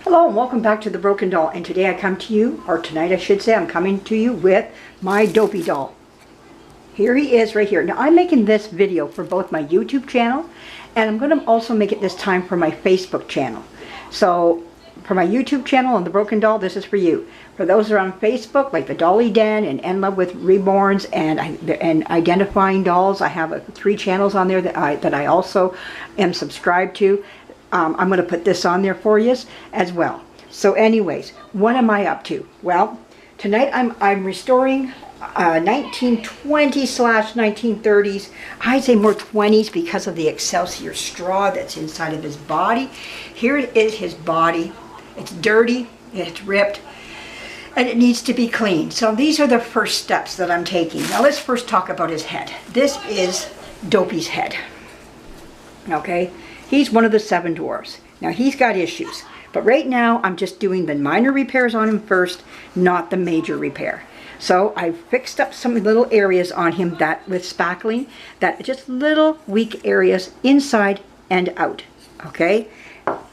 Hello and welcome back to The Broken Doll, and today I come to you, or tonight I should say, I'm coming to you with my Dopey doll. Here he is right here. Now I'm making this video for both my YouTube channel and I'm going to also make it this time for my Facebook channel. So for my YouTube channel and The Broken Doll, this is for you. For those that are on Facebook, like the Dolly Den and In Love with Reborns and Identifying Dolls, I have 3 channels on there that I also am subscribed to. I'm going to put this on there for you as well. So anyways, what am I up to? Well, tonight I'm restoring 1920s/1930s. I'd say more 20s because of the Excelsior straw that's inside of his body. Here is his body. It's dirty, it's ripped, and it needs to be cleaned. So these are the first steps that I'm taking. Now let's first talk about his head. This is Dopey's head. Okay? He's one of the 7 dwarfs. Now he's got issues, but right now I'm just doing the minor repairs on him first, not the major repair. So I fixed up some little areas on him that with spackling, that just little weak areas inside and out. Okay,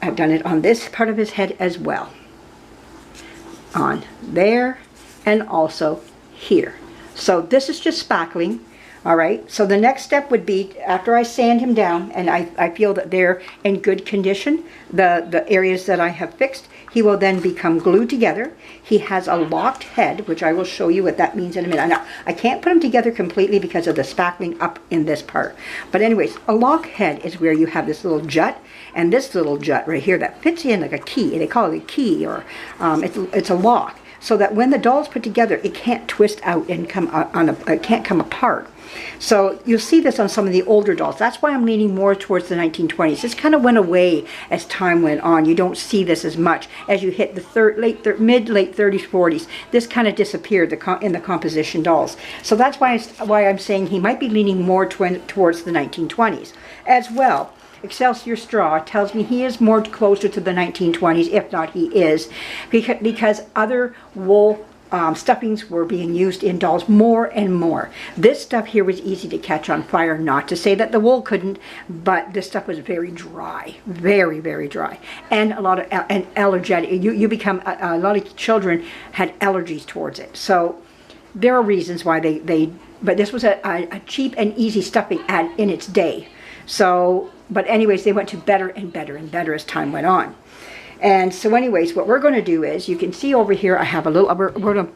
I've done it on this part of his head as well, on there and also here. So this is just spackling. All right, so the next step would be, after I sand him down and I feel that they're in good condition, the areas that I have fixed, he will then become glued together. He has a locked head, which I will show you what that means in a minute. Now, I can't put them together completely because of the spackling up in this part. But anyways, a locked head is where you have this little jut and this little jut right here that fits in like a key. They call it a key, or it's a lock, so that when the doll's put together, it can't twist out and it can't come apart. So you'll see this on some of the older dolls. That's why I'm leaning more towards the 1920s. This kind of went away as time went on. You don't see this as much as you hit the mid-late 30s, 40s. This kind of disappeared in the composition dolls. So that's why I'm saying he might be leaning more towards the 1920s as well. Excelsior straw tells me he is more closer to the 1920s, if not he is, because other wool stuffings were being used in dolls more and more. This stuff here was easy to catch on fire, not to say that the wool couldn't, but this stuff was very dry, very, very dry, and a lot of allergic. A lot of children had allergies towards it. So there are reasons why but this was a cheap and easy stuffing in its day. So, but anyways, they went to better and better and better as time went on. And so anyways, what we're going to do is, you can see over here I have a little,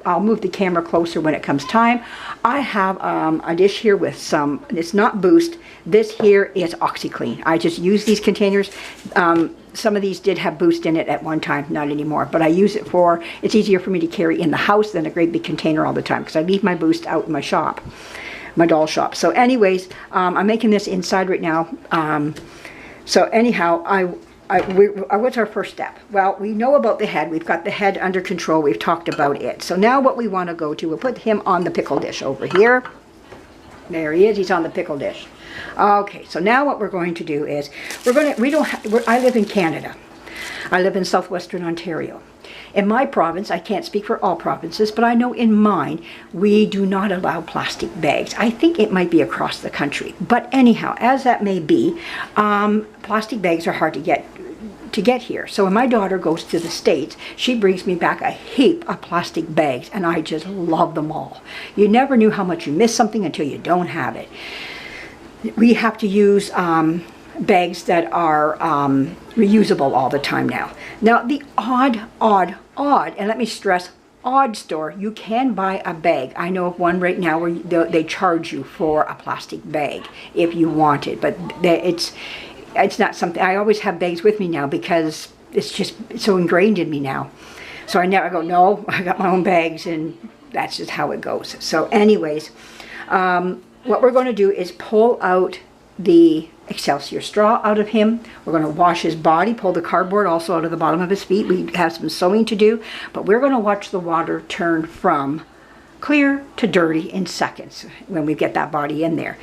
I'll move the camera closer when it comes time. I have a dish here with some, it's not Boost, this here is OxyClean. I just use these containers. Some of these did have Boost in it at one time, not anymore, but I use it for, it's easier for me to carry in the house than a great big container all the time, because I leave my Boost out in my shop, my doll shop. So anyways, I'm making this inside right now. So anyhow, what's our first step? Well, we know about the head. We've got the head under control. We've talked about it. So now what we want to go to, we'll put him on the pickle dish over here. There he is. He's on the pickle dish. Okay, so now what we're going to do is, I live in Canada. I live in southwestern Ontario. In my province, I can't speak for all provinces, but I know in mine, we do not allow plastic bags. I think it might be across the country. But anyhow, as that may be, plastic bags are hard to get here. So when my daughter goes to the States, she brings me back a heap of plastic bags, and I just love them all. You never knew how much you miss something until you don't have it. We have to use bags that are reusable all the time now. Now the odd, and let me stress, odd store, you can buy a bag. I know of one right now where they charge you for a plastic bag if you want it, but it's not something, I always have bags with me now because it's just so ingrained in me now. So I go, no, I got my own bags, and that's just how it goes. So anyways, what we're going to do is pull out the Excelsior straw out of him. We're going to wash his body, pull the cardboard also out of the bottom of his feet. We have some sewing to do, but we're going to watch the water turn from clear to dirty in seconds when we get that body in there.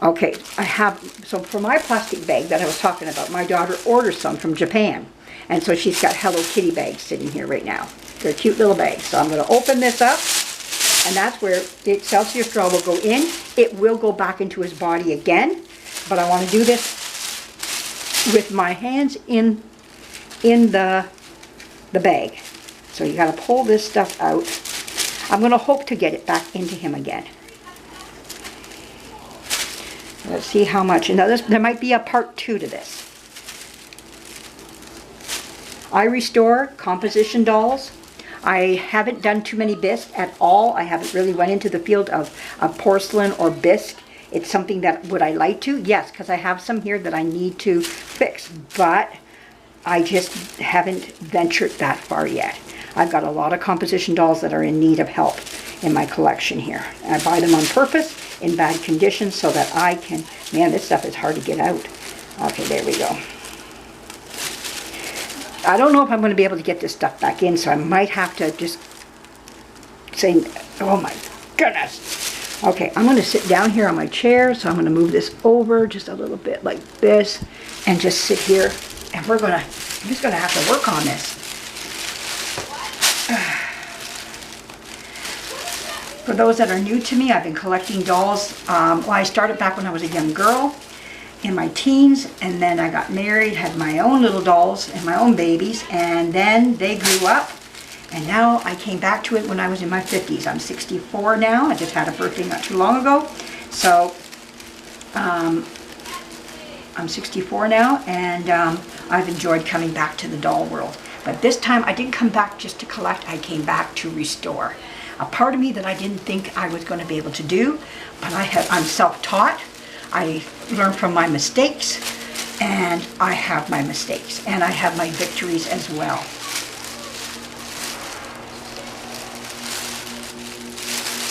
Okay, so for my plastic bag that I was talking about, my daughter ordered some from Japan, and so she's got Hello Kitty bags sitting here right now. They're cute little bags. So I'm going to open this up, and that's where the Excelsior straw will go in. It will go back into his body again, but I want to do this with my hands in the the bag. So you got to pull this stuff out. I'm going to hope to get it back into him again. Let's see how much. Now there might be a part 2 to this. I restore composition dolls. I haven't done too many bisque at all. I haven't really went into the field of porcelain or bisque. It's something that, would I like to? Yes, because I have some here that I need to fix. But I just haven't ventured that far yet. I've got a lot of composition dolls that are in need of help in my collection here. I buy them on purpose in bad condition so that I can, man, this stuff is hard to get out. Okay, there we go. I don't know if I'm going to be able to get this stuff back in, so I might have to just say, oh my goodness. Okay, I'm going to sit down here on my chair, so I'm going to move this over just a little bit like this and just sit here, and I'm just going to have to work on this. For those that are new to me, I've been collecting dolls. Well, I started back when I was a young girl in my teens, and then I got married, had my own little dolls and my own babies, and then they grew up, and now I came back to it when I was in my 50s. I'm 64 now. I just had a birthday not too long ago. So I'm 64 now, and I've enjoyed coming back to the doll world. But this time I didn't come back just to collect, I came back to restore. A part of me that I didn't think I was going to be able to do, but I'm self-taught. I learn from my mistakes, and I have my mistakes, and I have my victories as well.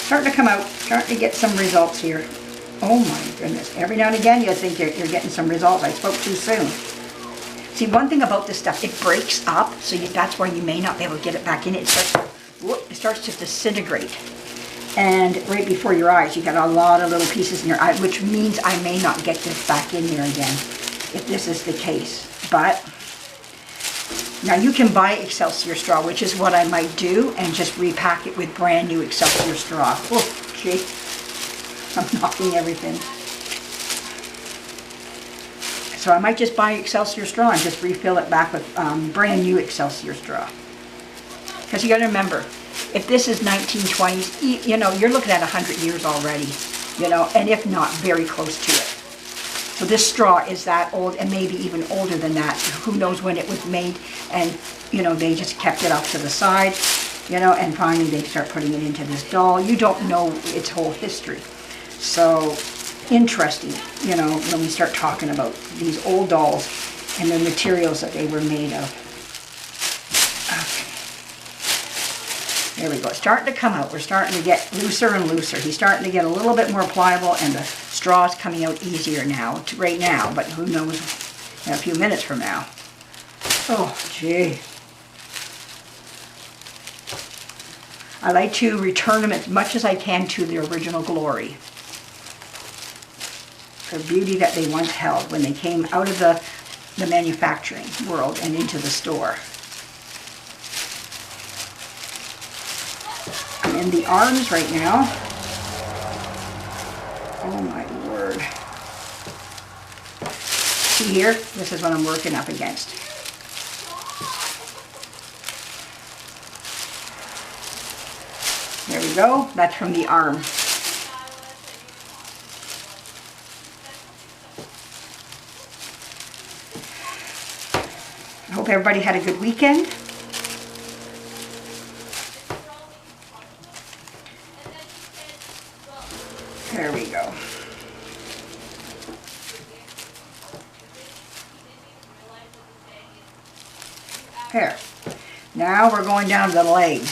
Starting to come out, starting to get some results here. Oh my goodness, every now and again you think you're getting some results. I spoke too soon. See, one thing about this stuff, it breaks up, so that's why you may not be able to get it back in. It starts to disintegrate. And right before your eyes, you got a lot of little pieces in your eye, which means I may not get this back in there again, if this is the case. But now you can buy Excelsior straw, which is what I might do, and just repack it with brand new Excelsior straw. Oh, gee, I'm knocking everything. So I might just buy Excelsior straw and just refill it back with brand new Excelsior straw. Because you got to remember, if this is 1920s, you know, you're looking at 100 years already, you know, and if not, very close to it. So this straw is that old, and maybe even older than that. Who knows when it was made, and, you know, they just kept it off to the side, you know, and finally they start putting it into this doll. You don't know its whole history. So interesting, you know, when we start talking about these old dolls and the materials that they were made of. There we go. It's starting to come out. We're starting to get looser and looser. He's starting to get a little bit more pliable, and the straw is coming out easier now, right now, but who knows in a few minutes from now. Oh, gee. I like to return them as much as I can to their original glory. The beauty that they once held when they came out of the manufacturing world and into the store. I'm in the arms right now. Oh my word. See here? This is what I'm working up against. There we go. That's from the arm. I hope everybody had a good weekend. There we go. There. Now we're going down to the legs.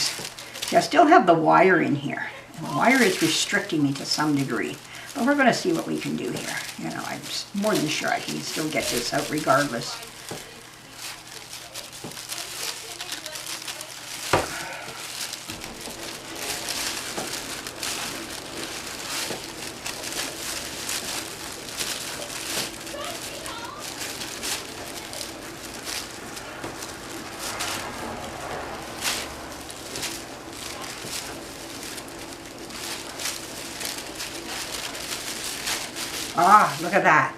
See, I still have the wire in here. And the wire is restricting me to some degree. But we're going to see what we can do here. You know, I'm more than sure I can still get this out regardless. Ah, look at that.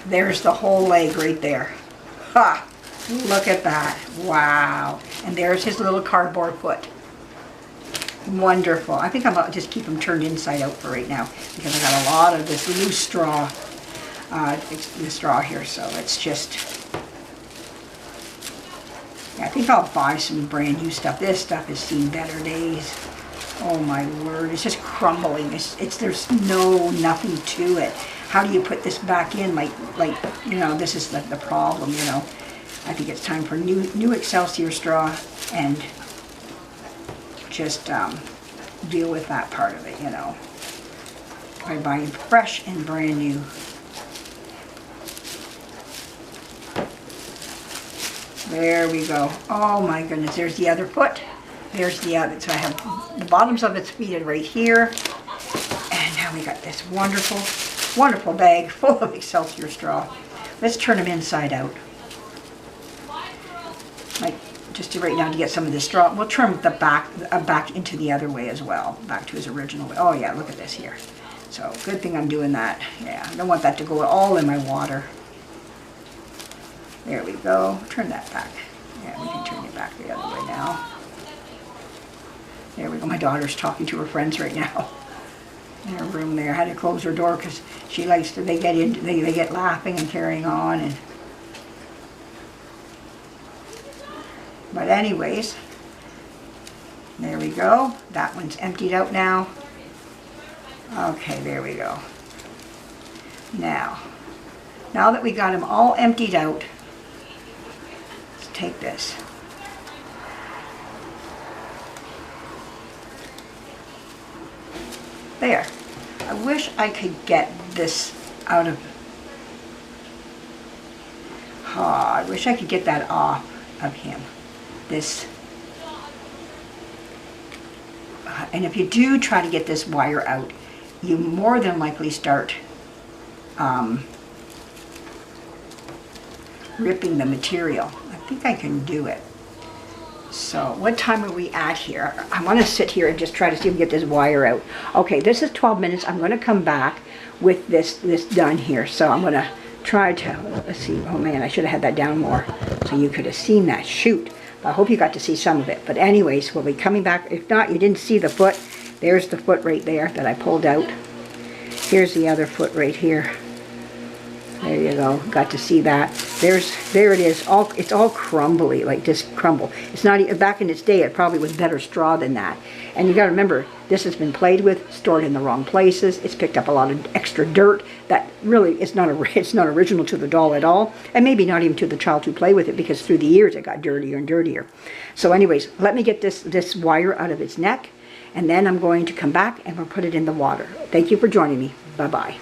There's the whole leg right there. Ha! Look at that. Wow. And there's his little cardboard foot. Wonderful. I think I'll just keep them turned inside out for right now because I got a lot of this loose straw, the straw here. So let's just, yeah, I think I'll buy some brand new stuff. This stuff has seen better days. Oh my word, it's just crumbling. There's nothing to it. How do you put this back in? Like you know, this is the problem, you know. I think it's time for new Excelsior straw and just deal with that part of it, you know, by buying fresh and brand new. There we go. Oh my goodness, there's the other foot. There's the other. So I have the bottoms of its feet right here. And now we got this wonderful, wonderful bag full of Excelsior straw. Let's turn them inside out. Like, just right now to get some of the straw. We'll turn the back into the other way as well, back to his original way. Oh yeah, look at this here. So good thing I'm doing that. Yeah, I don't want that to go all in my water. There we go. Turn that back. Yeah, we can turn it back the other way now. There we go. My daughter's talking to her friends right now in her room there. I had to close her door because she likes to. They get laughing and carrying on and. But anyways, there we go. That one's emptied out now. Okay, there we go. Now that we got them all emptied out, let's take this. There. I wish I could get this out of... Oh, I wish I could get that off of him. This, and if you do try to get this wire out, you more than likely start ripping the material. I think I can do it. So what time are we at here? I want to sit here and just try to see if we can get this wire out. Okay, this is 12 minutes. I'm going to come back with this done here. So I'm going to try to, let's see, oh man, I should have had that down more so you could have seen that. Shoot. I hope you got to see some of it. But anyways, we'll be coming back. If not, you didn't see the foot. There's the foot right there that I pulled out. Here's the other foot right here. There you go. Got to see that. There it is. It's all crumbly, like just crumble. It's not even, back in its day, it probably was better straw than that. And you got to remember, this has been played with, stored in the wrong places. It's picked up a lot of extra dirt that really it's not original to the doll at all, and maybe not even to the child who played with it, because through the years it got dirtier and dirtier. So anyways, let me get this wire out of its neck, and then I'm going to come back and we'll put it in the water. Thank you for joining me. Bye-bye.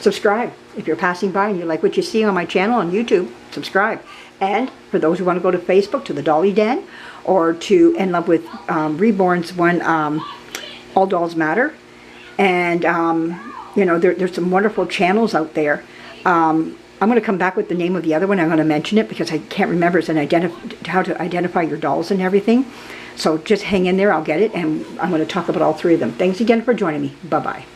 Subscribe. If you're passing by and you like what you see on my channel on YouTube, subscribe. And for those who want to go to Facebook, to the Dolly Den, or to In Love with Reborn's one, All Dolls Matter. And, you know, there's some wonderful channels out there. I'm going to come back with the name of the other one. I'm going to mention it because I can't remember. It's how to identify your dolls and everything. So just hang in there. I'll get it. And I'm going to talk about all three of them. Thanks again for joining me. Bye-bye.